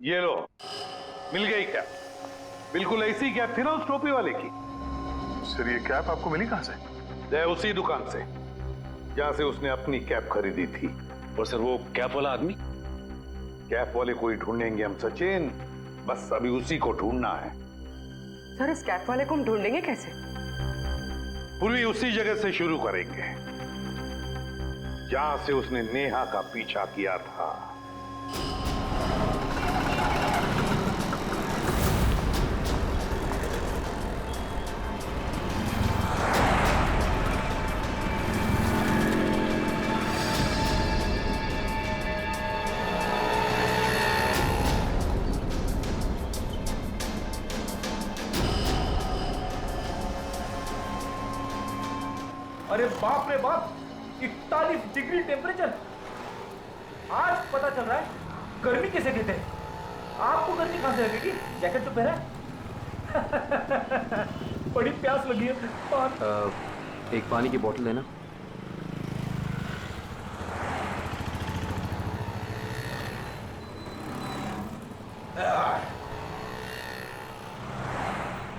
ये लो, मिल गई कैप। बिल्कुल ऐसी कैप थी ना उस टोपी वाले की। सर ये कैप आपको मिली कहां से? उसी दुकान से जहां से उसने अपनी कैप खरीदी थी। और सर वो कैप वाला आदमी? कैप वाले को ही ढूंढेंगे हम सचिन, बस अभी उसी को ढूंढना है। सर इस कैप वाले को हम ढूंढेंगे कैसे? पूर्वी उसी जगह से शुरू करेंगे जहां से उसने नेहा का पीछा किया था। अरे बाप रे बाप, 41 डिग्री टेम्परेचर। आज पता चल रहा है गर्मी किसे कहते हैं। आपको गर्मी कहां से लगेगी? जैकेट तो पहना है। बड़ी प्यास लगी है। एक पानी की बोतल लेना।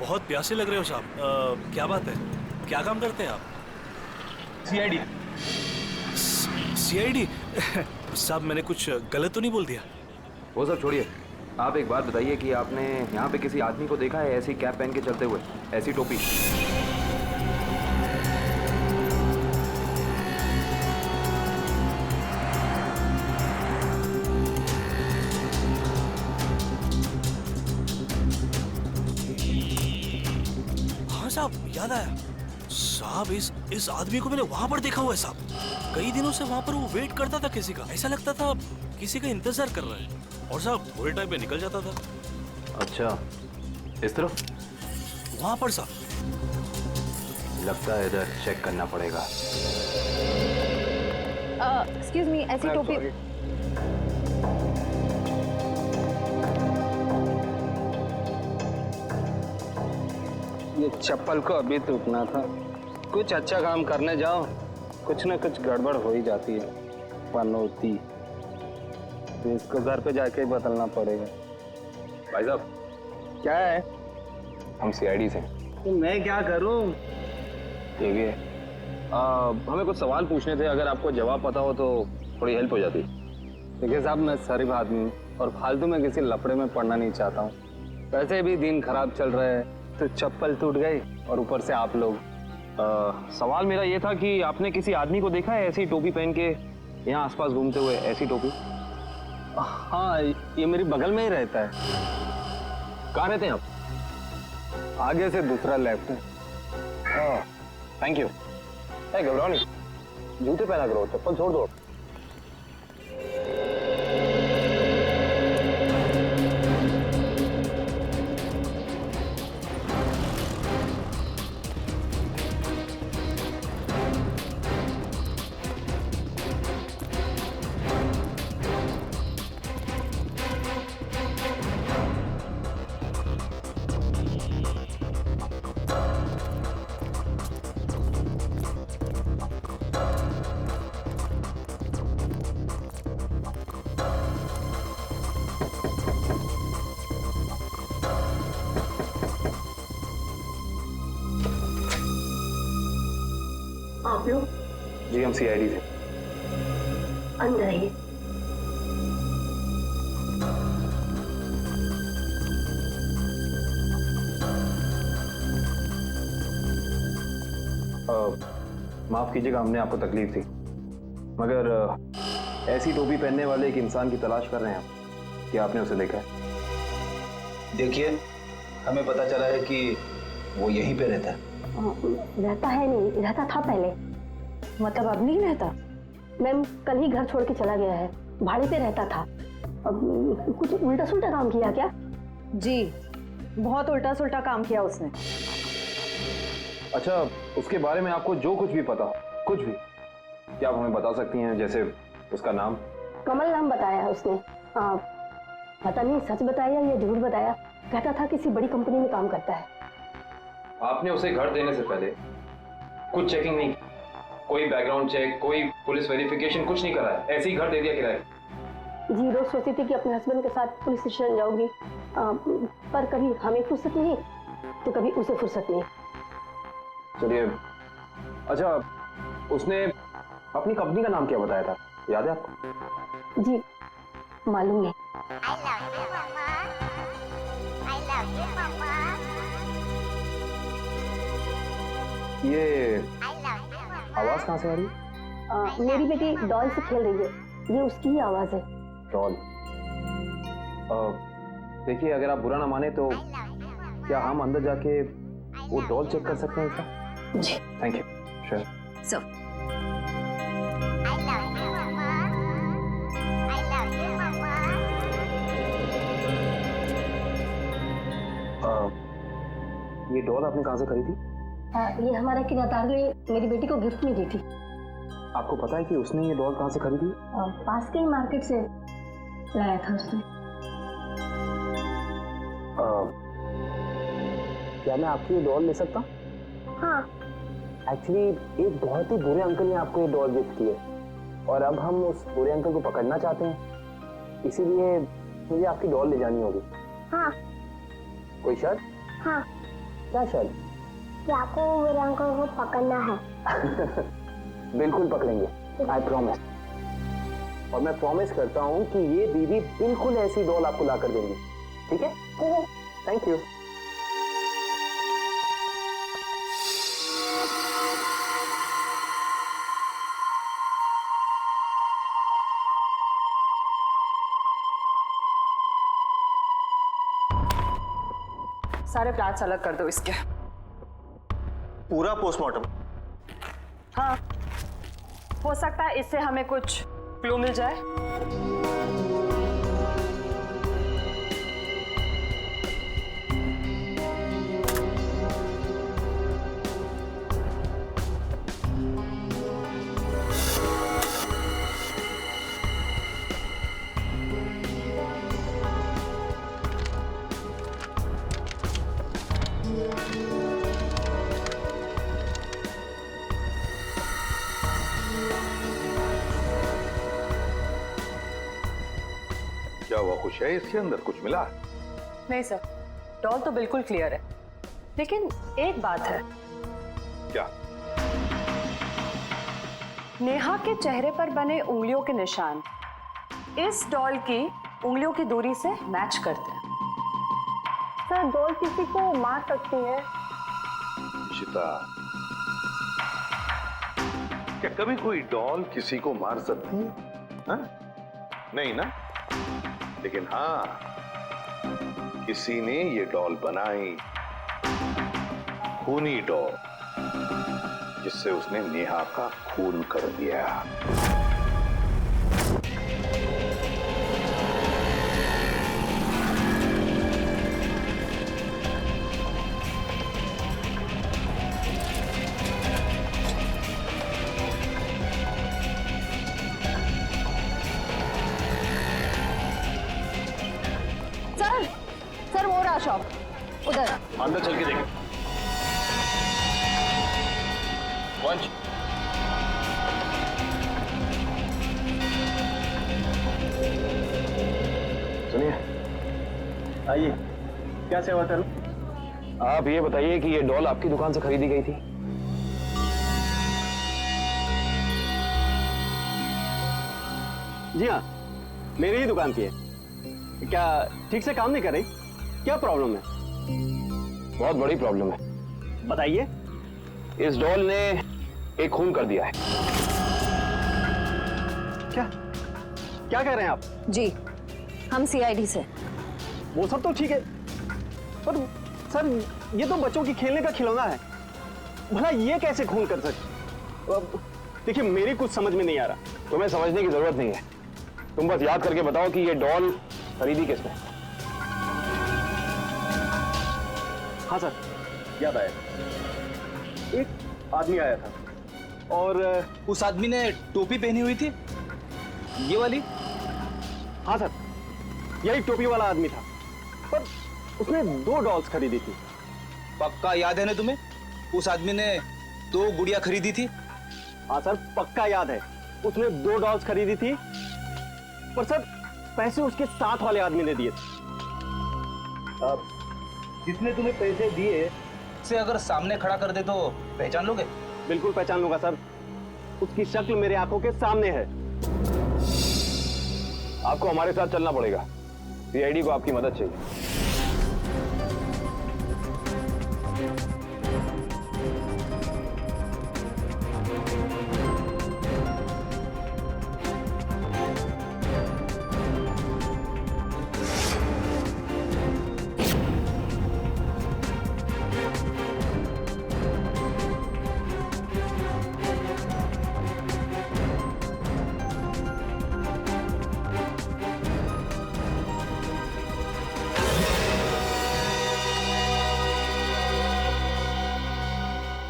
बहुत प्यासे लग रहे हो साहब। क्या बात है, क्या काम करते हैं आप? सीआईडी। सीआईडी? साहब मैंने कुछ गलत तो नहीं बोल दिया? वो सब छोड़िए, आप एक बात बताइए कि आपने यहाँ पे किसी आदमी को देखा है ऐसी कैप पहन के चलते हुए, ऐसी टोपी? हाँ साहब, याद आया साहब, इस आदमी को मैंने वहां पर देखा हुआ है साहब। कई दिनों से वहां पर वो वेट करता था किसी का, ऐसा लगता था किसी का इंतजार कर रहा है, और साहब थोड़े टाइम पे निकल जाता था। अच्छा, इस तरफ? वहां पर साहब। लगता है इधर चेक करना पड़ेगा। एक्सक्यूज मी, ऐसी टोपी। ये चप्पल को अभी टूटना था। कुछ अच्छा काम करने जाओ, कुछ ना कुछ गड़बड़ हो ही जाती है। पनौती तो इसको घर पे जाके ही बदलना पड़ेगा। भाई साहब, क्या है? हम सीआईडी से। तो मैं क्या करूं? देखिए, हमें कुछ सवाल पूछने थे, अगर आपको जवाब पता हो तो थोड़ी हेल्प हो जाती। देखिए साहब, मैं शरीफ आदमी हूँ और फालतू में किसी लफड़े में पड़ना नहीं चाहता हूँ। वैसे भी दिन खराब चल रहा है, तो चप्पल टूट गई और ऊपर से आप लोग। सवाल मेरा ये था कि आपने किसी आदमी को देखा है ऐसी टोपी पहन के यहाँ आसपास घूमते हुए, ऐसी टोपी? हाँ, ये मेरी बगल में ही रहता है। कहाँ रहते हैं आप? आगे से दूसरा लेफ्ट है। Thank you. घबराओ नहीं, जूते पहना करो, चप्पल छोड़ दो। आप लोग? जी हम सीआईडी से। अंदर आइए। माफ कीजिएगा, हमने आपको तकलीफ थी, मगर ऐसी टोपी पहनने वाले एक इंसान की तलाश कर रहे हैं हम। क्या आपने उसे देखा है? देखिए, हमें पता चला है कि वो यहीं पे रहता है। रहता है नहीं, रहता था पहले। मतलब अब नहीं रहता? मैम कल ही घर छोड़ के चला गया है, भाड़े पे रहता था। अब कुछ उल्टा सुल्टा काम किया क्या? जी, बहुत उल्टा सुल्टा काम किया उसने। अच्छा, उसके बारे में आपको जो कुछ भी पता, कुछ भी, क्या आप हमें बता सकती हैं? जैसे उसका नाम? कमल नाम बताया उसने। पता नहीं सच बताया या झूठ बताया। कहता था किसी बड़ी कंपनी में काम करता है। आपने उसे घर देने से पहले कुछ चेकिंग नहीं की? कोई बैकग्राउंड चेक, कोई पुलिस वेरिफिकेशन, कुछ नहीं करा है? ऐसे ही घर दे दिया किराए? जी रोज सोचती थी कि अपने हस्बैंड के साथ पुलिस स्टेशन जाऊंगी, पर कभी हमें फुर्सत नहीं तो कभी उसे फुर्सत नहीं। चलिए, अच्छा उसने अपनी कंपनी का नाम क्या बताया था, याद है आपको? जी मालूम नहीं। ये आवाज कहाँ से आ रही है? मेरी बेटी डॉल से खेल रही है, ये उसकी ही आवाज है। डॉल? देखिए, अगर आप बुरा ना माने तो क्या हम अंदर जाके वो डॉल चेक कर सकते हैं इसका? जी थैंक यू। श्योर। सो ये डॉल आपने कहाँ से खरीदी? ये हमारा किराएदार ने मेरी बेटी को गिफ्ट में दी थी। आपको पता है कि उसने ये डॉल कहाँ से खरीदी? पास के ही मार्केट से लाया था उसने। क्या मैं आपकी ये डॉल ले सकता? हाँ। एक्चुअली एक बहुत ही बुरे अंकल ने आपको ये डॉल गिफ्ट की है और अब हम उस बुरे अंकल को पकड़ना चाहते हैं, इसीलिए मुझे आपकी डॉल ले जानी होगी। हाँ। कोई शर्त? हाँ। क्या शर्त? कि आपको मेरे अंकल को पकड़ना है। बिल्कुल पकड़ेंगे, आई प्रॉमिस। और मैं प्रॉमिस करता हूँ कि ये दीदी बिल्कुल ऐसी डॉल आपको ला कर देंगी, ठीक है? Thank you. सारे प्लाट्स अलग कर दो इसके। पूरा पोस्टमार्टम? हाँ, हो सकता है इससे हमें कुछ क्लू मिल जाए। क्या हुआ, कुछ है इसके अंदर, कुछ मिला? नहीं सर, डॉल तो बिल्कुल क्लियर है, लेकिन एक बात है। क्या? नेहा के चेहरे पर बने उंगलियों के निशान इस डॉल की उंगलियों की दूरी से मैच करते हैं। सर डॉल किसी को मार सकती है? इशिता, क्या कभी कोई डॉल किसी को मार सकती है? हा? नहीं ना? लेकिन हाँ, किसी ने ये डॉल बनाई, खूनी डॉल, जिससे उसने नेहा का खून कर दिया। सर वो रहा शॉप उधर। अंदर चल के देखें। वंश, सुनिए। आइए, क्या सेवा करूं? आप ये बताइए कि ये डॉल आपकी दुकान से खरीदी गई थी? जी हाँ, मेरी ही दुकान की है। क्या ठीक से काम नहीं कर रही? क्या प्रॉब्लम है? बहुत बड़ी प्रॉब्लम है। बताइए। इस डॉल ने एक खून कर दिया है। क्या क्या कह रहे हैं आप? जी, हम सीआईडी से। वो सब तो ठीक है, पर सर ये तो बच्चों की खेलने का खिलौना है, भला ये कैसे खून कर सकते? देखिए मेरी कुछ समझ में नहीं आ रहा। तुम्हें समझने की जरूरत नहीं है, तुम बस याद करके बताओ कि ये डॉल खरीदी किसने? हाँ सर, याद आया। एक आदमी आया था और उस आदमी ने टोपी पहनी हुई थी, ये वाली? हाँ सर, यही टोपी वाला आदमी था, पर उसने 2 डॉल्स खरीदी थी। पक्का याद है ना तुम्हें? उस आदमी ने 2 गुड़िया खरीदी थी। हाँ सर, पक्का याद है, उसने 2 डॉल्स खरीदी थी। पर सर पैसे उसके साथ वाले आदमी ने दिए। जितने तुम्हें पैसे दिए से अगर सामने खड़ा कर दे तो पहचान लोगे? बिल्कुल पहचान लूंगा सर, उसकी शक्ल मेरे आंखों के सामने है। आपको हमारे साथ चलना पड़ेगा, सीआईडी को आपकी मदद चाहिए।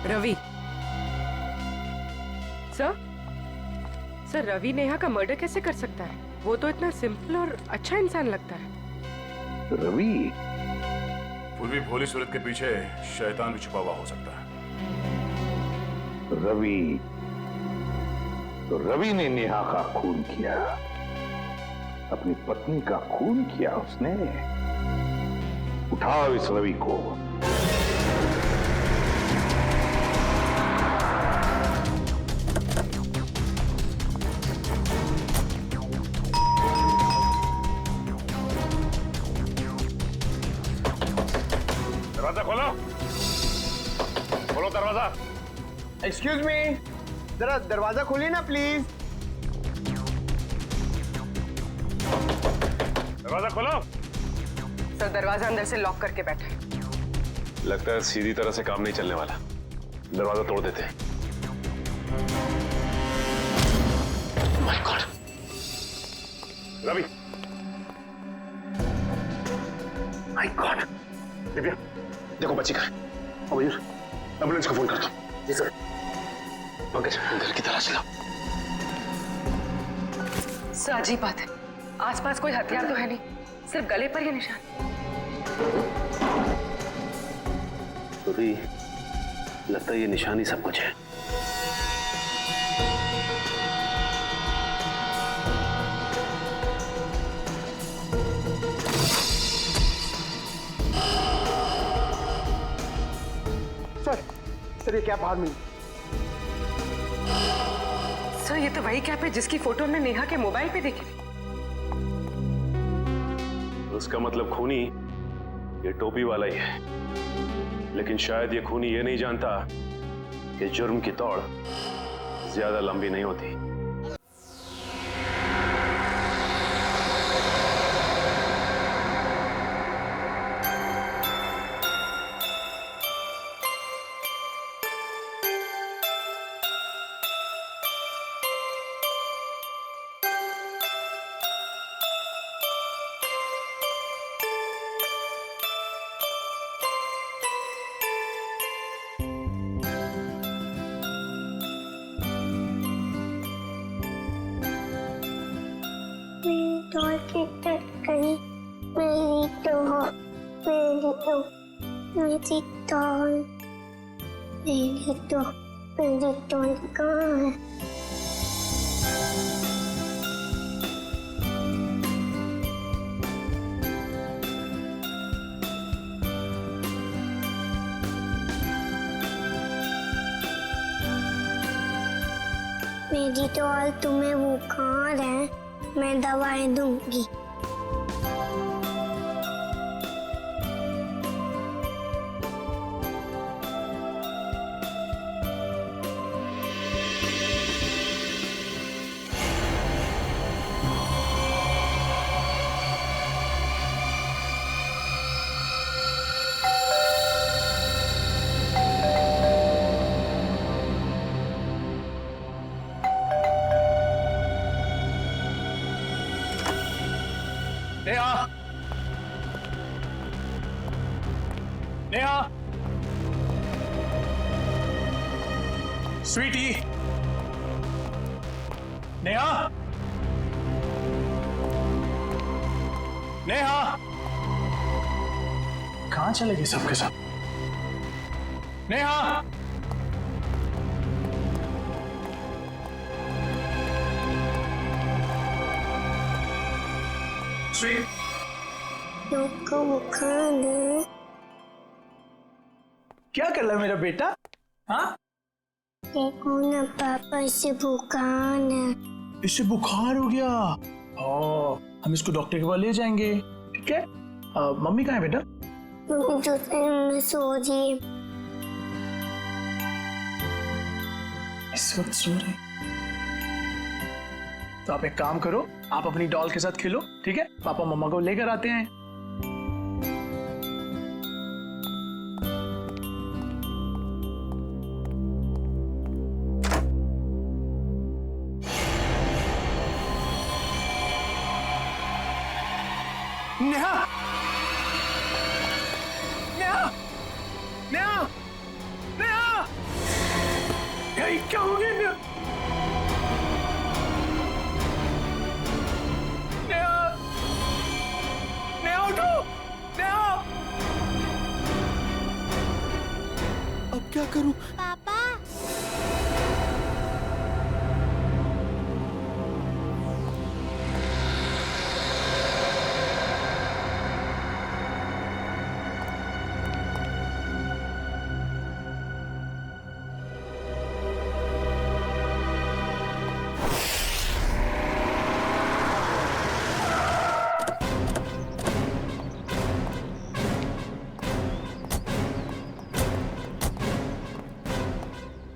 रवि सर रवि नेहा का मर्डर कैसे कर सकता है? वो तो इतना सिंपल और अच्छा इंसान लगता है। रवि? पूर्वी भोली सूरत के पीछे शैतान भी छुपा हुआ हो सकता है। रवि तो रवि ने नेहा का खून किया, अपनी पत्नी का खून किया उसने। उठाओ इस रवि को। दरवाजा खोलो, खोलो दरवाजा। एक्सक्यूज मी, जरा दरवाजा खोलिए ना प्लीज। दरवाजा खोलो। सर दरवाजा अंदर से लॉक करके बैठा है। लगता है सीधी तरह से काम नहीं चलने वाला, दरवाजा तोड़ देते हैं। My God, Ravi, my God. Divya देखो बच्ची कहाँ है। अब मयूर एम्बुलेंस को फोन कर दो। जी सर। पंकज घर की तलाश लो। सर अजीब बात है, आसपास कोई हथियार तो है नहीं, सिर्फ गले पर ही निशान। तो लगता है ये निशानी सब कुछ है। सर ये क्या बाहर मिली? सर ये तो वही कैप है जिसकी फोटो हमने नेहा के मोबाइल पे देखी थी। उसका मतलब खूनी ये टोपी वाला ही है, लेकिन शायद ये खूनी ये नहीं जानता कि जुर्म की दौड़ ज्यादा लंबी नहीं होती। मेरी टॉय कहाँ है? मेरी टॉय तुम्हें वो कहाँ है? मैं दवाई दूंगी। नेहा, नेहा, स्वीटी, नेहा, नेहा, कहाँ चले गए सबके सब? नेहा, तनुश्री, को बुखार है। क्या कर रहा है मेरा बेटा? हाँ, देखो ना पापा, इसे बुखार है। इससे बुखार हो गया। हम इसको डॉक्टर के पास ले जाएंगे, ठीक है? मम्मी कहाँ है बेटा? मम्मी दूसरे रूम में सो रही है। इस वक्त सो रही? तो आप एक काम करो, आप अपनी डॉल के साथ खेलो, ठीक है? पापा मम्मा को लेकर आते हैं। नेहा! नेहा! नेहा! नेहा! ये क्या हो गया नेहा? नेहा! नेहा उठो! नेहा! अब क्या करूं? पापा,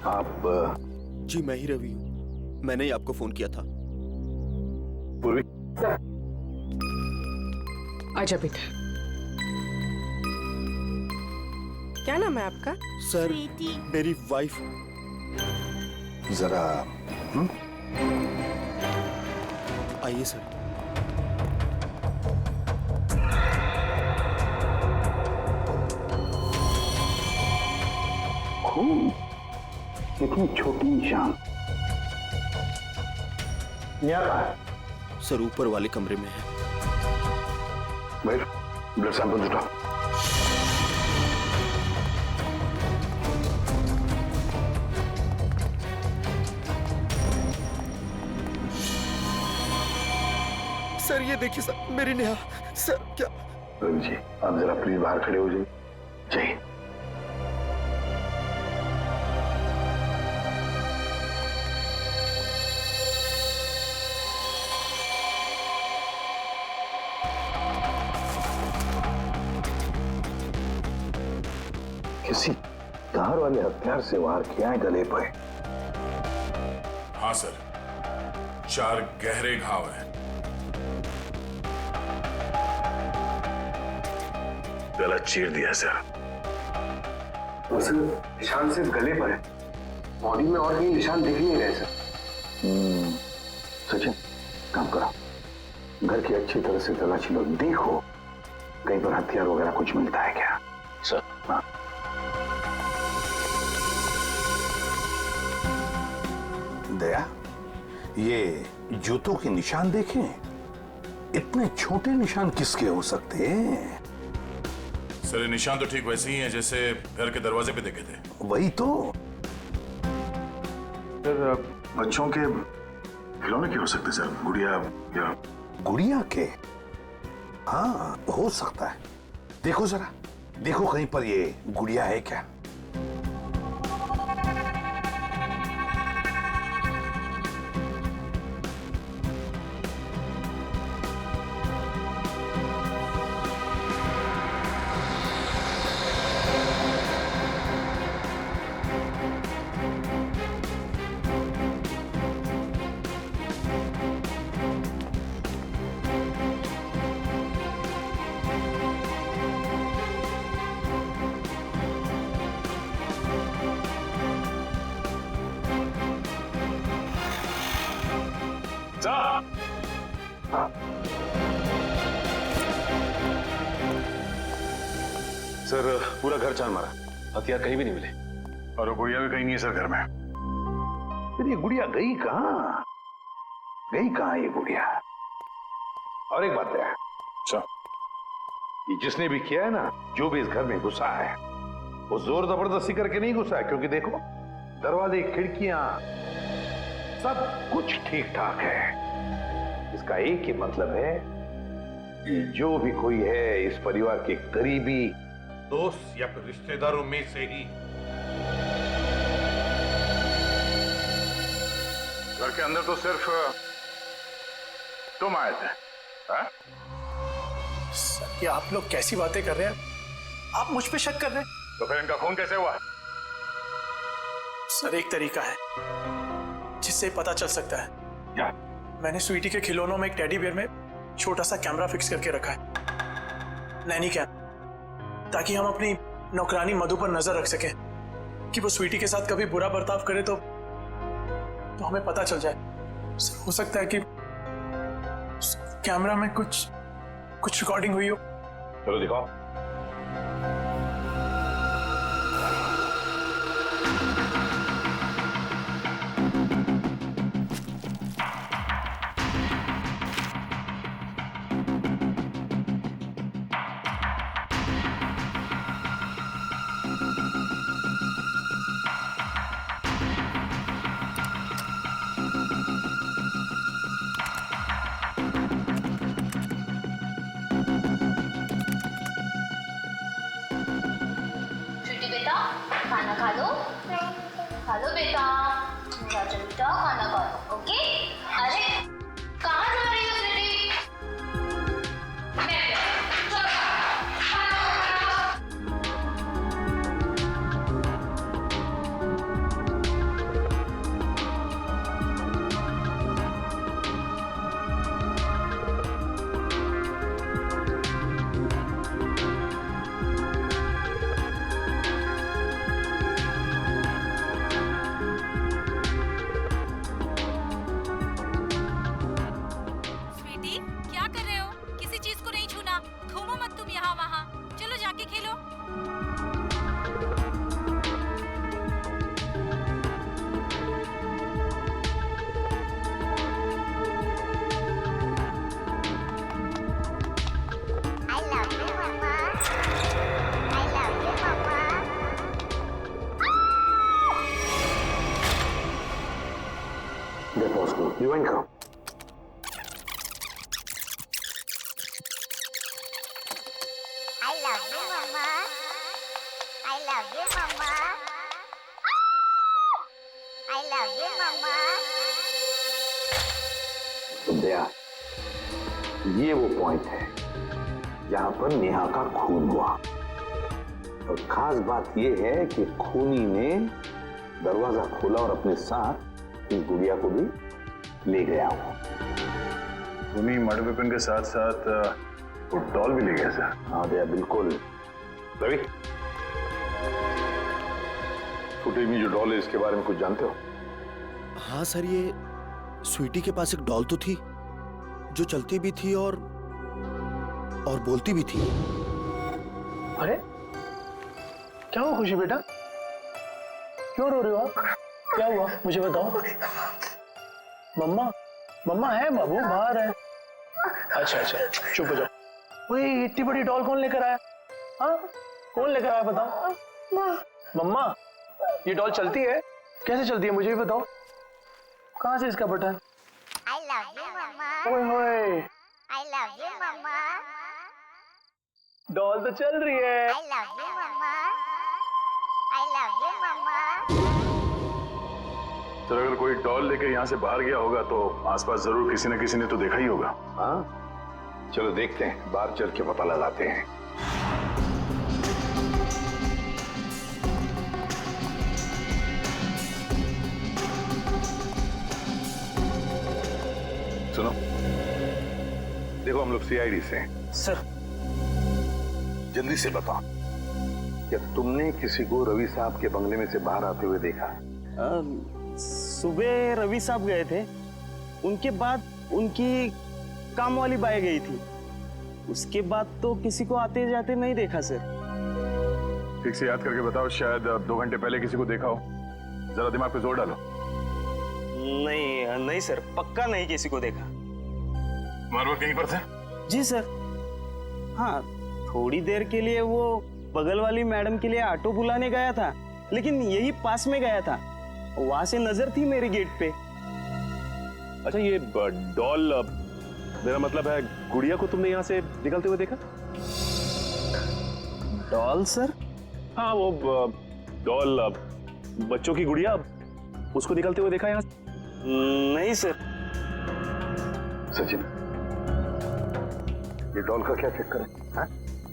आप जी मैं ही रवि हूँ, मैंने ही आपको फोन किया था। पूर्वी, आजा बेटा। क्या नाम है आपका? सर, मेरी वाइफ। जरा आइए सर। खून, इतनी छोटी निशान। यहाँ कहाँ है? सर ऊपर वाले कमरे में है। भाई, ब्लड सैंपल उठाओ। सर ये देखिए सर, मेरी नेहा। सर क्या? रवि जी, आप जरा प्लीज बाहर खड़े हो जाइए। चाहिए। किसी धार वाले हथियार से वार किया है गले पर। हाँ सर, 4 गहरे घाव हैं। गला चीर दिया सर। उस निशान सिर्फ गले पर है, बॉडी में और कहीं निशान दिख नहीं रहे सर। सचिन, काम करो, घर की अच्छी तरह से तलाशी लो, देखो कहीं पर हथियार वगैरह कुछ मिलता है क्या? सर। हाँ। दया, ये जूतों के निशान देखें, इतने छोटे निशान किसके हो सकते हैं? सर ये निशान तो ठीक वैसे ही हैं जैसे घर के दरवाजे पे देखे थे। वही तो। सर, बच्चों के खिलौने के हो सकते सर, गुड़िया या गुड़िया के? हाँ, हो सकता है। देखो जरा, देखो कहीं पर ये गुड़िया है क्या? सर पूरा घर छान मारा, हथियार कहीं भी नहीं मिले। और गुड़िया भी कहीं नहीं है सर घर में। फिर ये गुड़िया गई कहाँ? गई कहाँ ये गुड़िया? और एक बात है, ये जिसने भी किया है ना, जो भी इस घर में घुसा है, वो जोर जबरदस्ती करके नहीं घुसा है, क्योंकि देखो दरवाजे, खिड़कियां, सब कुछ ठीक ठाक है। इसका एक ही मतलब है, कि जो भी कोई है इस परिवार के करीबी दोस्त या फिर रिश्तेदारों में से ही। घर के अंदर तो सिर्फ तुम आए थे। हाँ? सर, ये आप लोग कैसी बातें कर रहे हैं? आप मुझ पे शक कर रहे हैं? तो फिर इनका खून कैसे हुआ? सर, एक तरीका है जिससे पता चल सकता है। क्या? मैंने स्वीटी के खिलौनों में एक टेडी बियर में छोटा सा कैमरा फिक्स करके रखा है, नैनी कैम, ताकि हम अपनी नौकरानी मधु पर नजर रख सकें कि वो स्वीटी के साथ कभी बुरा बर्ताव करे तो हमें पता चल जाए। सर, हो सकता है कि कैमरा में कुछ रिकॉर्डिंग हुई हो। चलो दिखाओ। खाना खा लो बेटा, मेरा बेटा खाना खा लो। ओके? अरे कहाँ जा रही हो स्वीटी? रिवाइंड करो। I love you, Mama. I love you, Mama. I love you, Mama. दया, ये वो पॉइंट है जहां पर नेहा का खून हुआ, और खास बात ये है कि खूनी ने दरवाजा खोला और अपने साथ इस गुड़िया को भी ले गया हो। खूनी मर्डर वेपन के साथ साथ वो डॉल भी ले गया सर। हाँ दया, बिल्कुल। रवि, फुटेज में जो डॉल है इसके बारे में कुछ जानते हो? हाँ सर, ये स्वीटी के पास एक डॉल तो थी जो चलती भी थी और बोलती भी थी। अरे क्या हुआ खुशी बेटा? क्यों रो रहे हो आप? क्या हुआ मुझे बताओ। मम्मा है बाबू, बाहर है। अच्छा चुप हो जाओ। वही इतनी बड़ी डॉल कौन लेकर आया? हाँ, कौन लेकर आया बताओ। मम्मा, ये डॉल चलती है? कैसे चलती है मुझे भी बताओ। कहाँ से इसका button? I love you, Mama. ओए होए, I love you, Mama. Doll तो चल रही है। I love you, Mama. I love you, Mama. Sir, अगर कोई डॉल लेके यहाँ से बाहर गया होगा तो आसपास जरूर किसी न किसी ने तो देखा ही होगा। हाँ, चलो देखते हैं, बाहर चल के पता लगाते हैं। सुनो, देखो हम लोग सीआईडी से हैं। सर, जल्दी से बताओ, क्या तुमने किसी को रवि साहब के बंगले में से बाहर आते हुए देखा? सुबह रवि साहब गए थे, उनके बाद उनकी काम वाली बाई गई थी, उसके बाद तो किसी को आते जाते नहीं देखा सर। ठीक से याद करके बताओ, शायद 2 घंटे पहले किसी को देखा हो। जरा दिमाग पे जोर डालो। नहीं सर, पक्का नहीं किसी को देखा। मारवा कहीं पर थे? जी सर। हाँ, थोड़ी देर के लिए वो बगल वाली मैडम के लिए ऑटो बुलाने गया था, लेकिन यही पास में गया था, वहां से नजर थी मेरी गेट पे। अच्छा, ये डॉल मेरा मतलब है गुड़िया को तुमने यहाँ से निकलते हुए देखा? Doll sir? हाँ, वो डॉल, बच्चों की गुड़िया, उसको निकलते हुए देखा यहाँ से? नहीं सर। सचिन, ये डॉल का क्या चक्कर है? हाँ?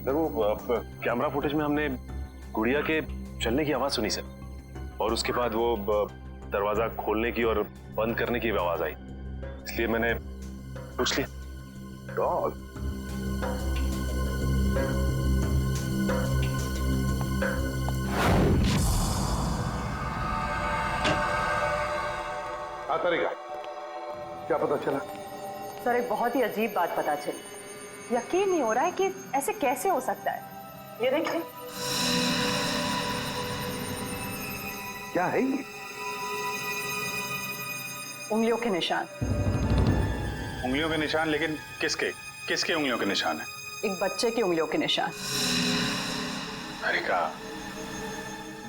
देखो, कैमरा फुटेज में हमने गुड़िया के चलने की आवाज सुनी सर, और उसके बाद वो दरवाजा खोलने की और बंद करने की आवाज आई, इसलिए मैंने पूछ लिया। डॉल? तरीका क्या पता चला? सर, एक बहुत ही अजीब बात पता चली। यकीन नहीं हो रहा है कि ऐसे कैसे हो सकता है। ये देखिए। क्या है ये? उंगलियों के निशान। उंगलियों के निशान? लेकिन किसके किसके उंगलियों के निशान है? एक बच्चे की उंगलियों के निशान। अरे का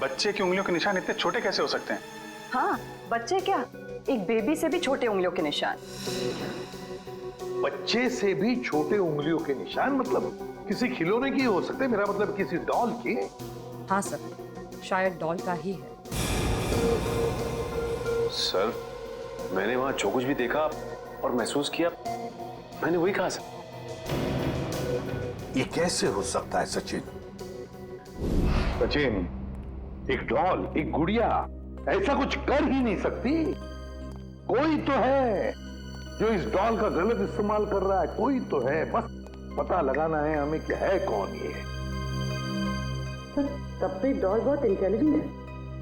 बच्चे की उंगलियों के निशान इतने छोटे कैसे हो सकते हैं? हाँ, बच्चे क्या, एक बेबी से भी छोटे उंगलियों के निशान। बच्चे से भी छोटे उंगलियों के निशान? मतलब किसी खिलौने की हो सकते हैं, मेरा मतलब किसी डॉल की? हाँ सर, शायद डॉल का ही है। सर, मैंने वहां जो कुछ भी देखा और महसूस किया, मैंने वही कहा सर। ये कैसे हो सकता है सचिन? सचिन, एक डॉल, एक गुड़िया ऐसा कुछ कर ही नहीं सकती। कोई तो है जो इस डॉल का गलत इस्तेमाल कर रहा है, कोई तो है। बस पता लगाना है हमें कि है कौन ये। तब तो डॉल बहुत इंटेलिजेंट है,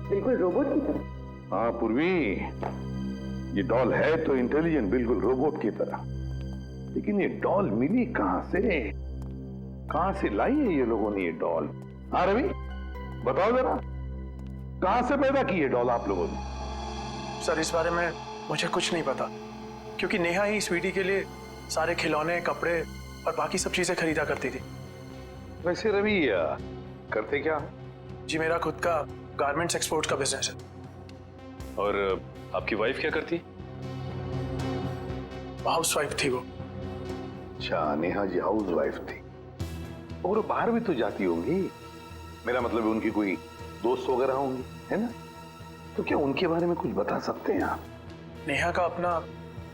बिल्कुल रोबोट की तरह। हाँ पूर्वी, ये डॉल है तो इंटेलिजेंट, बिल्कुल रोबोट की तरह। लेकिन ये डॉल मिली कहां से? कहां से लाई है ये लोगों ने ये डॉल? हाँ रवि, बताओ जरा, कहां से पैदा की है डॉल आप लोगों ने? सर, इस बारे में मुझे कुछ नहीं पता, क्योंकि नेहा ही स्वीटी के लिए सारे खिलौने, कपड़े और बाकी सब चीजें खरीदा करती थी। वैसे रवि, करते क्या? जी, मेरा खुद का गारमेंट्स एक्सपोर्ट का बिजनेस है। और आपकी वाइफ क्या करती? हाउस वाइफ थी वो। अच्छा, नेहा जी हाउस वाइफ थी। और बाहर भी तो जाती होंगी, मेरा मतलब उनकी कोई दोस्त वगैरह होंगी, है ना? तो क्या उनके बारे में कुछ बता सकते हैं आप? नेहा का अपना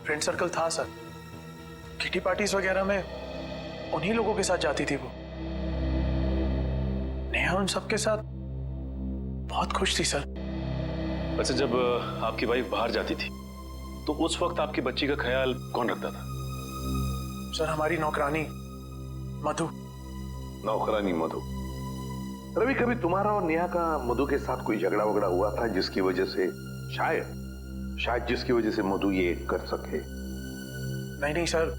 फ्रेंड सर्कल था सर। किटी पार्टीज वगैरह में उन्हीं लोगों के साथ जाती थी वो। नेहा उन सबके साथ बहुत खुश थी सर। वैसे जब आपकी वाइफ बाहर जाती थी तो उस वक्त आपकी बच्ची का ख्याल कौन रखता था? सर, हमारी नौकरानी मधु। नौकरानी मधु? रवि, कभी तुम्हारा और नेहा का मधु के साथ कोई झगड़ा वगड़ा हुआ था जिसकी वजह से शायद जिसकी वजह से मधु ये कर सके? नहीं सर,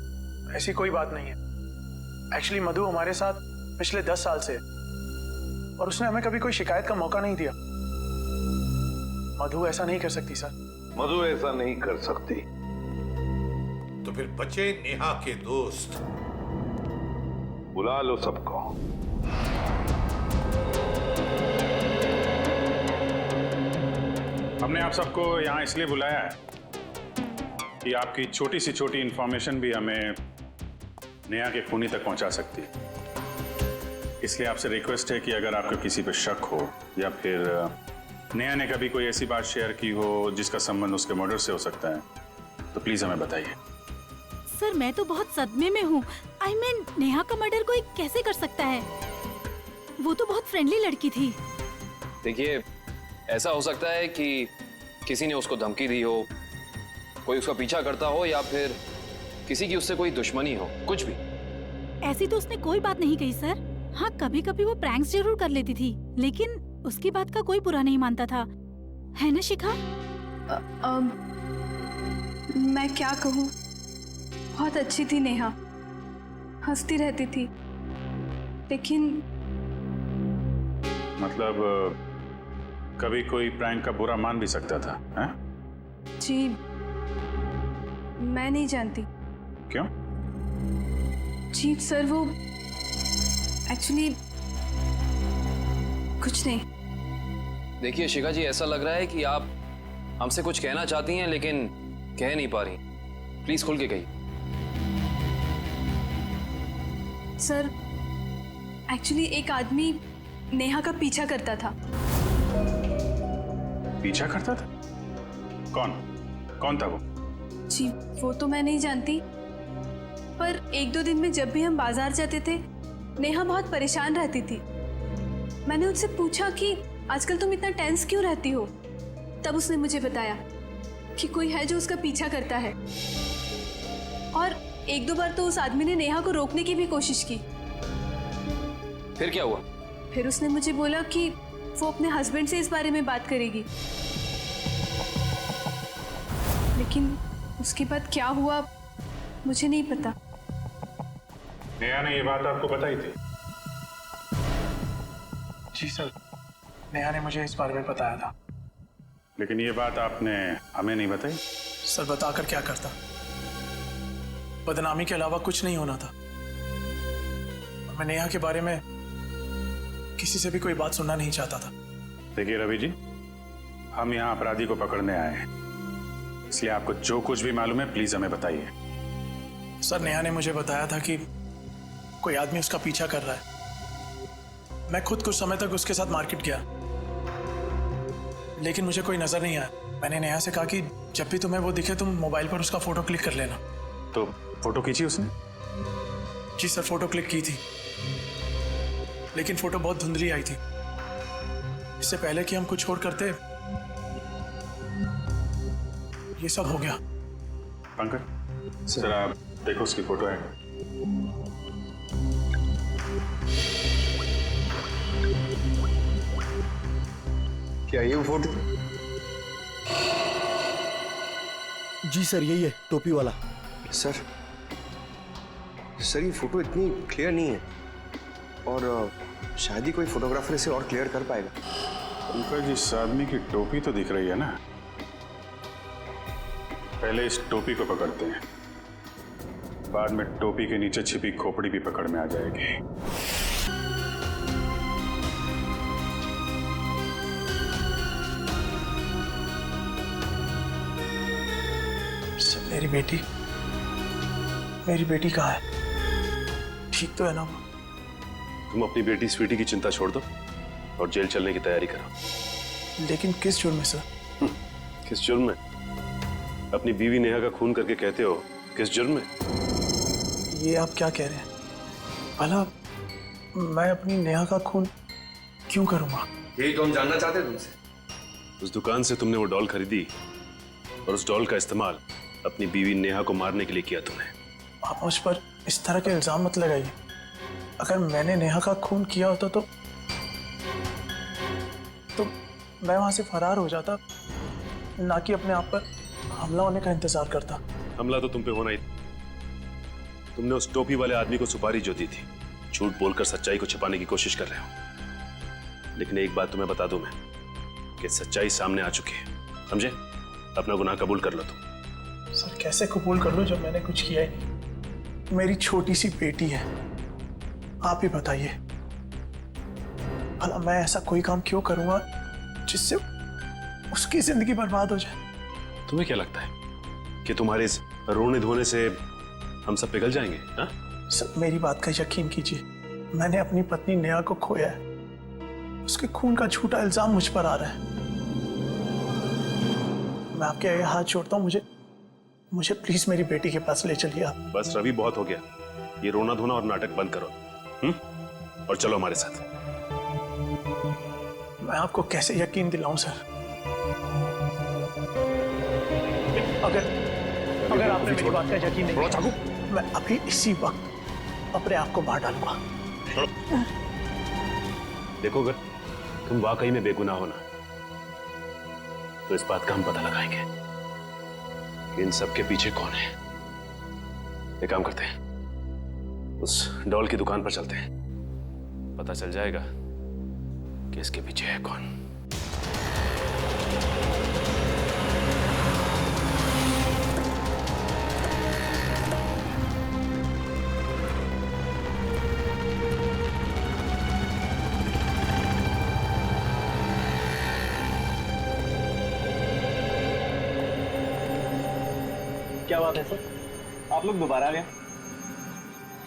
ऐसी कोई बात नहीं है। एक्चुअली मधु हमारे साथ पिछले 10 साल से, और उसने हमें कभी कोई शिकायत का मौका नहीं दिया। मधु ऐसा नहीं कर सकती सर। मधु ऐसा नहीं कर सकती? तो फिर बचे नेहा के दोस्त। बुला लो सबको। हमने आप सबको यहाँ इसलिए बुलाया है कि आपकी छोटी से छोटी इंफॉर्मेशन भी हमें नेहा के खूनी तक पहुंचा सकती है। इसलिए आपसे रिक्वेस्ट है कि अगर आपको किसी पे शक हो या फिर नेहा ने कभी कोई ऐसी बात शेयर की हो जिसका संबंध उसके मर्डर से हो सकता है, तो प्लीज हमें बताइए। सर, मैं तो बहुत सदमे में हूँ। I mean, नेहा का मर्डर कोई कैसे कर सकता है? वो तो बहुत फ्रेंडली लड़की थी। देखिए, ऐसा हो सकता है कि किसी ने उसको धमकी दी हो, कोई उसका पीछा करता हो, या फिर किसी की उससे कोई दुश्मनी हो, कुछ भी। ऐसी तो उसने कोई बात नहीं कही सर। हाँ, कभी कभी वो प्रैंक्स जरूर कर लेती थी, लेकिन उसकी बात का कोई बुरा नहीं मानता था, है ना शिखा? मैं क्या कहूँ, बहुत अच्छी थी नेहा, हंसती रहती थी, लेकिन मतलब कभी कोई प्रैंक का बुरा मान भी सकता था, हैं? जी, मैं नहीं जानती। क्यों? जी सर, वो एक्चुअली कुछ नहीं। देखिए शिखा जी, ऐसा लग रहा है कि आप हमसे कुछ कहना चाहती हैं लेकिन कह नहीं पा रही। प्लीज खुल के कहिए। सर एक्चुअली एक आदमी नेहा का पीछा करता था। पीछा करता था? कौन कौन था वो? जी वो तो मैं नहीं जानती, पर एक दो दिन में जब भी हम बाजार जाते थे नेहा बहुत परेशान रहती थी। मैंने उससे पूछा कि आजकल तुम इतना टेंस क्यों रहती हो, तब उसने मुझे बताया कि कोई है जो उसका पीछा करता है। और एक दो बार तो उस आदमी ने नेहा को रोकने की भी कोशिश की। फिर क्या हुआ? फिर उसने मुझे बोला कि वो अपने हस्बैंड से इस बारे में बात करेगी, लेकिन उसके बाद क्या हुआ मुझे नहीं पता। नेहा ने ये बात आपको बताई थी? जी सर, नेहा ने मुझे इस बारे में बताया था। लेकिन ये बात आपने हमें नहीं बताई? सर बताकर क्या करता, बदनामी के अलावा कुछ नहीं होना था। मैं नेहा के बारे में किसी से भी कोई बात सुनना नहीं चाहता था। देखिए रवि जी, हम यहाँ अपराधी को पकड़ने आए हैं, इसलिए आपको जो कुछ भी मालूम है प्लीज हमें बताइए। सर नेहा ने मुझे बताया था कि कोई आदमी उसका पीछा कर रहा है। मैं खुद कुछ समय तक उसके साथ मार्केट गया, लेकिन मुझे कोई नजर नहीं आया। मैंने नेहा से कहा कि जब भी तुम्हें वो दिखे तुम मोबाइल पर उसका फोटो क्लिक कर लेना। तो फोटो खींची उसने? जी सर, फोटो क्लिक की थी, लेकिन फोटो बहुत धुंधली आई थी। इससे पहले कि हम कुछ और करते ये सब हो गया। पंकज सर, आप देखो उसकी फोटो है। क्या ये वो फोटो? जी सर, यही है, टोपी वाला। सर ये फोटो इतनी क्लियर नहीं है, और शायद ही कोई फोटोग्राफर इसे और क्लियर कर पाएगा। पंकज, इस आदमी की टोपी तो दिख रही है ना? पहले इस टोपी को पकड़ते हैं, बाद में टोपी के नीचे छिपी खोपड़ी भी पकड़ में आ जाएगी। मेरी बेटी कहाँ है? ठीक तो है ना वो? तुम अपनी बेटी स्वीटी की चिंता छोड़ दो और जेल चलने की तैयारी करो। लेकिन किस जुर्म में सर? किस जुर्म में? अपनी बीवी नेहा का खून करके कहते हो किस जुर्म में? ये आप क्या कह रहे हैं? भला मैं अपनी नेहा का खून क्यों करूंगा? यही तो हम जानना चाहते हैं तुमसे। उस दुकान से तुमने वो डॉल खरीदी और उस डॉल का इस्तेमाल अपनी बीवी नेहा को मारने के लिए किया तुमने। आप मुझ पर इस तरह के इल्जाम मत लगाइए। अगर मैंने नेहा का खून किया होता तो मैं वहां से फरार हो जाता, ना कि अपने आप पर हमला होने का इंतजार करता। हमला तो तुम पे होना ही था। तुमने उस टोपी वाले आदमी को सुपारी जो दी थी, झूठ बोलकर सच्चाई को छिपाने की कोशिश कर रहे हो। लेकिन एक बात तुम्हें बता दूं मैं कि सच्चाई सामने आ चुकी है, समझे? अपना गुनाह कबूल कर लो तुम। सर कैसे कबूल कर लो जब मैंने कुछ किया ही नहीं? मेरी छोटी सी बेटी है, आप ही बताइए, भला मैं ऐसा कोई काम क्यों करूंगा जिससे उसकी जिंदगी बर्बाद हो जाए? तुम्हें क्या लगता है कि तुम्हारे इस रोने धोने से हम सब पिघल जाएंगे? हा? सर मेरी बात का यकीन कीजिए, मैंने अपनी पत्नी नेहा को खोया है। उसके खून का झूठा इल्जाम मुझ पर आ रहा है। मैं आपके आगे हाथ जोड़ता हूँ, मुझे प्लीज मेरी बेटी के पास ले चलिए आप। बस रवि, बहुत हो गया। ये रोना धोना और नाटक बंद करो, और चलो हमारे साथ। मैं आपको कैसे यकीन दिलाऊं सर? अगर आपने मेरी बात का यकीन नहीं किया, मैं अभी इसी वक्त अपने आप को मार डालूंगा। देखो, अगर तुम वाकई में बेगुनाह हो ना, तो इस बात का हम पता लगाएंगे कि इन सब के पीछे कौन है। एक काम करते हैं, उस डॉल की दुकान पर चलते हैं, पता चल जाएगा कि इसके पीछे है कौन। क्या बात है सर, आप लोग दोबारा आ गए?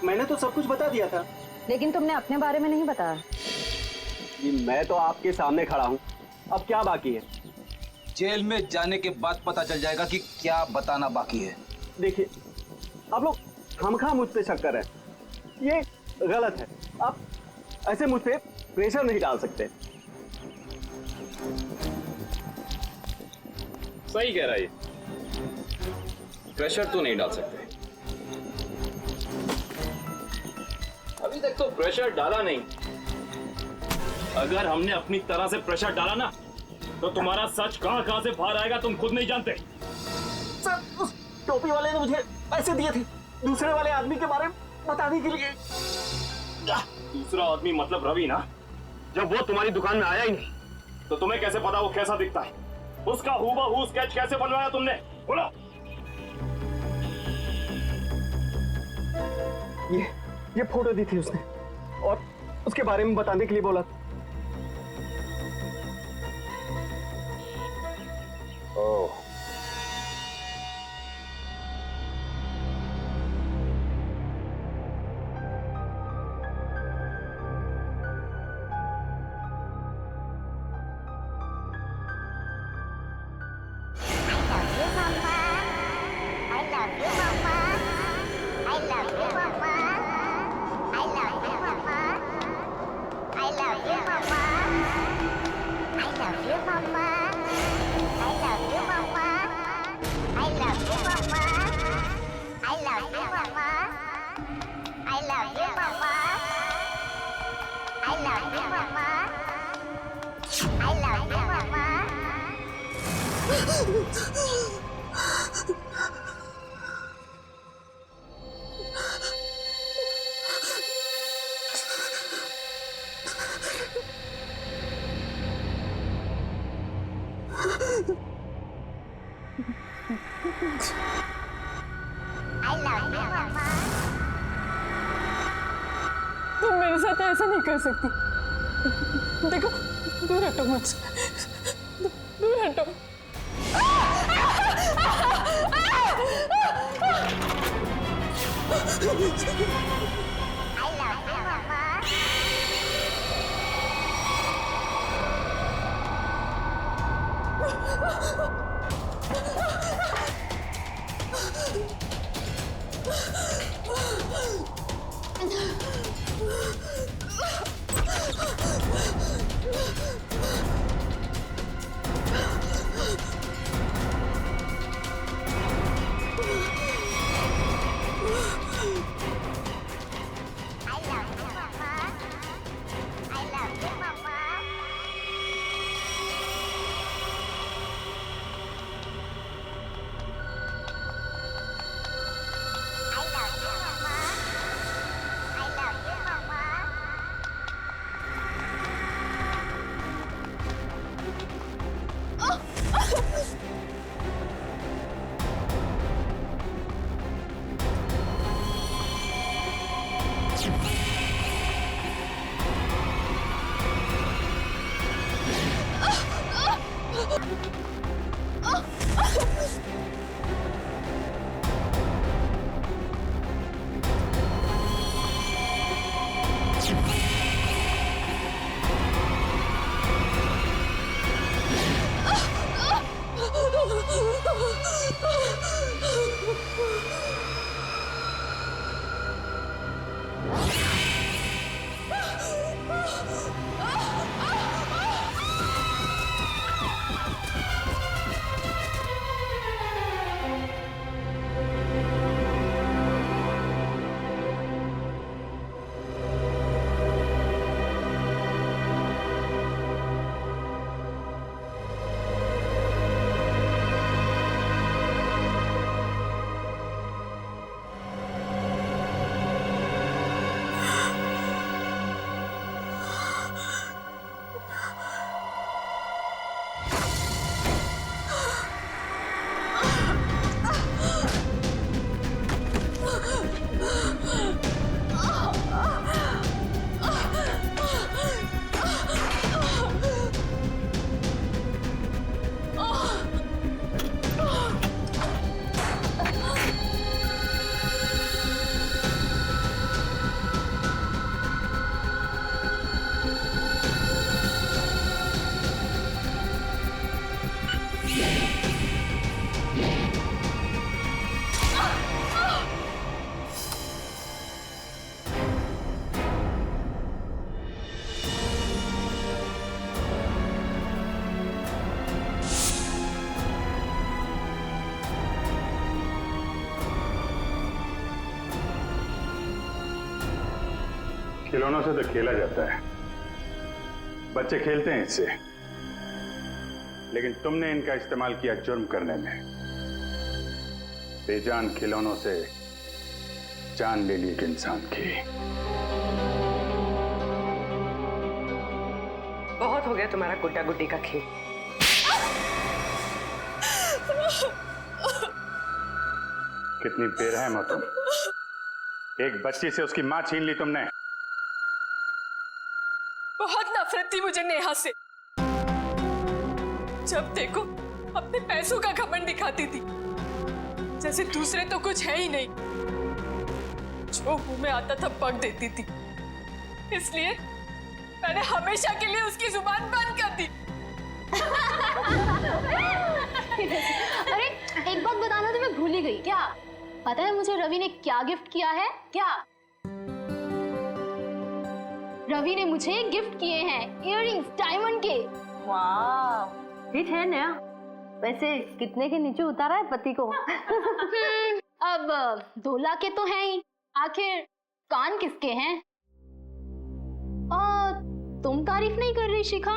मैंने तो सब कुछ बता दिया था। लेकिन तुमने अपने बारे में नहीं बताया। मैं तो आपके सामने खड़ा हूँ, अब क्या बाकी है? जेल में जाने के बाद पता चल जाएगा कि क्या बताना बाकी है। देखिए, आप लोग खामखा मुझ पे शक कर रहे हैं, ये गलत है। आप ऐसे मुझ पे प्रेशर नहीं डाल सकते। सही कह रहा है, प्रेशर तो नहीं डाल सकते। अभी तक तो प्रेशर डाला नहीं। अगर हमने अपनी तरह से प्रेशर डाला ना, तो तुम्हारा सच कहां से बाहर आएगा तुम खुद नहीं जानते। सर, उस टोपी वाले ने मुझे पैसे दिए थे दूसरे वाले आदमी के बारे में बताने के लिए। दूसरा आदमी मतलब रवि ना? जब वो तुम्हारी दुकान में आया ही नहीं, तो तुम्हें कैसे पता वो कैसा दिखता है? उसका हूबहू स्केच कैसे बनवाया तुमने? बोलो। ये फोटो दी थी उसने और उसके बारे में बताने के लिए बोला। ओह, तुम मेरे साथ ऐसा नहीं कर सकती। देखो, दूर हटो मुझसे, दूर हटो। खिलौनों से तो खेला जाता है, बच्चे खेलते हैं इससे, लेकिन तुमने इनका इस्तेमाल किया जुर्म करने में। बेजान खिलौनों से जान ले ली एक इंसान की। बहुत हो गया तुम्हारा गुड्डा गुड्डी का खेल। कितनी बेरहम हो तुम। एक बच्ची से उसकी मां छीन ली तुमने। बहुत नफरत थी मुझे नेहा से। जब देखो अपने पैसों का घमंड दिखाती थी, जैसे दूसरे तो कुछ है ही नहीं। जो मुंह में आता था बक देती थी, इसलिए मैंने हमेशा के लिए उसकी जुबान बंद कर दी। अरे एक बात बताना तो मैं भूल ही गई। क्या पता है मुझे रवि ने क्या गिफ्ट किया है? क्या? रवि ने मुझे गिफ्ट किए हैं इयररिंग्स डायमंड के। वाह, ठीक है नया। वैसे कितने के नीचे उतारा है पति को? अब 2 लाख के तो हैं ही, आखिर कान किसके हैं? तुम तारीफ नहीं कर रही शिखा?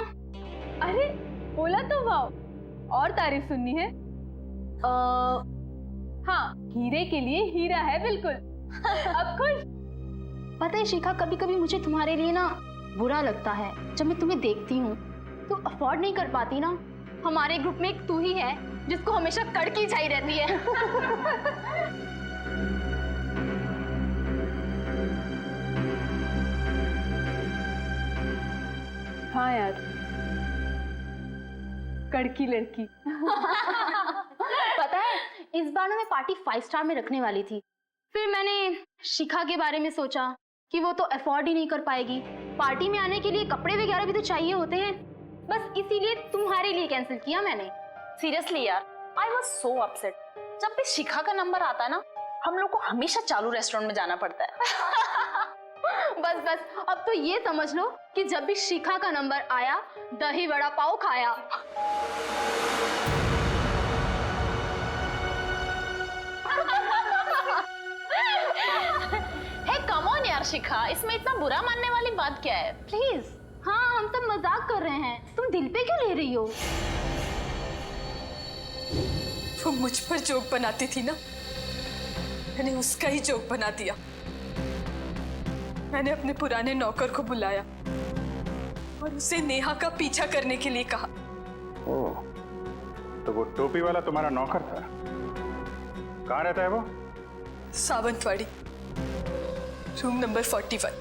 अरे बोला तो वाह, और तारीफ सुननी है? हाँ, हीरे के लिए हीरा है बिल्कुल। अब खुश? पता है शिखा, कभी कभी मुझे तुम्हारे लिए ना बुरा लगता है। जब मैं तुम्हें देखती हूँ तो अफोर्ड नहीं कर पाती ना। हमारे ग्रुप में एक तू ही है जिसको हमेशा कड़की चाहिए रहती है। हाँ यार, कड़की लड़की। पता है इस बार ना मैं पार्टी 5 स्टार में रखने वाली थी। फिर मैंने शिखा के बारे में सोचा कि वो तो अफोर्ड ही नहीं कर पाएगी। पार्टी में आने के लिए कपड़े वगैरह भी तो चाहिए होते हैं। बस इसीलिए तुम्हारे लिए कैंसिल किया मैंने। सीरियसली यार, आई वॉज सो अपसेट। जब भी शिखा का नंबर आता है ना, हम लोग को हमेशा चालू रेस्टोरेंट में जाना पड़ता है। बस बस अब तो ये समझ लो कि जब भी शिखा का नंबर आया, दही वड़ा पाव खाया। हे कम ऑन यार शिखा, इसमें इतना बुरा मानने वाली बात क्या है? प्लीज। हाँ, हम सब मजाक कर रहे हैं, तुम दिल पे क्यों ले रही हो? वो मुझ पर जोक बनाती थी ना, मैंने उसका ही जोक बना दिया। मैंने अपने पुराने नौकर को बुलाया और उसे नेहा का पीछा करने के लिए कहा। ओह, तो वो टोपी वाला तुम्हारा नौकर था? कहाँ रहता है वो? Sawantwadi, room number 41।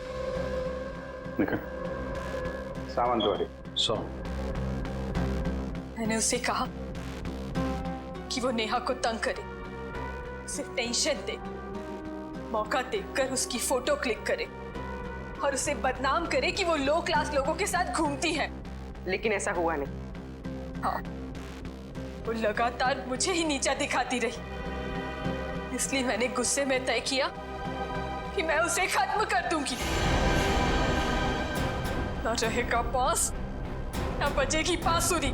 निकल। सावंतवाड़ी 100। मैंने उसे कहा कि वो नेहा को तंग करे, उसे टेंशन दे, मौका देखकर उसकी फोटो क्लिक करे और उसे बदनाम करे कि वो लो क्लास लोगों के साथ घूमती है। लेकिन ऐसा हुआ नहीं। हाँ, वो लगातार मुझे ही नीचा दिखाती रही। इसलिए मैंने गुस्से में तय किया कि मैं उसे खत्म कर दूंगी। ना रहेगा पास, ना बजेगी बांसुरी।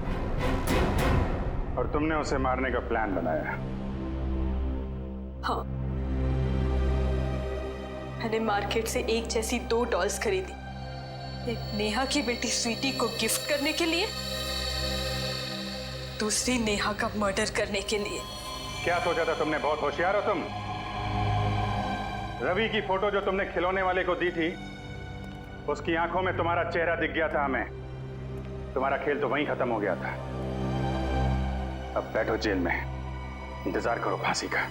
और तुमने उसे मारने का प्लान बनाया? हाँ, मैंने मार्केट से एक जैसी 2 डॉल्स खरीदी, एक नेहा की बेटी स्वीटी को गिफ्ट करने के लिए, दूसरी नेहा का मर्डर करने के लिए। क्या सोचा था तुमने? बहुत होशियार हो तुम। रवि की फोटो जो तुमने खिलौने वाले को दी थी, उसकी आंखों में तुम्हारा चेहरा दिख गया था हमें। तुम्हारा खेल तो वहीं खत्म हो गया था। अब बैठो जेल में, इंतजार करो फांसी का।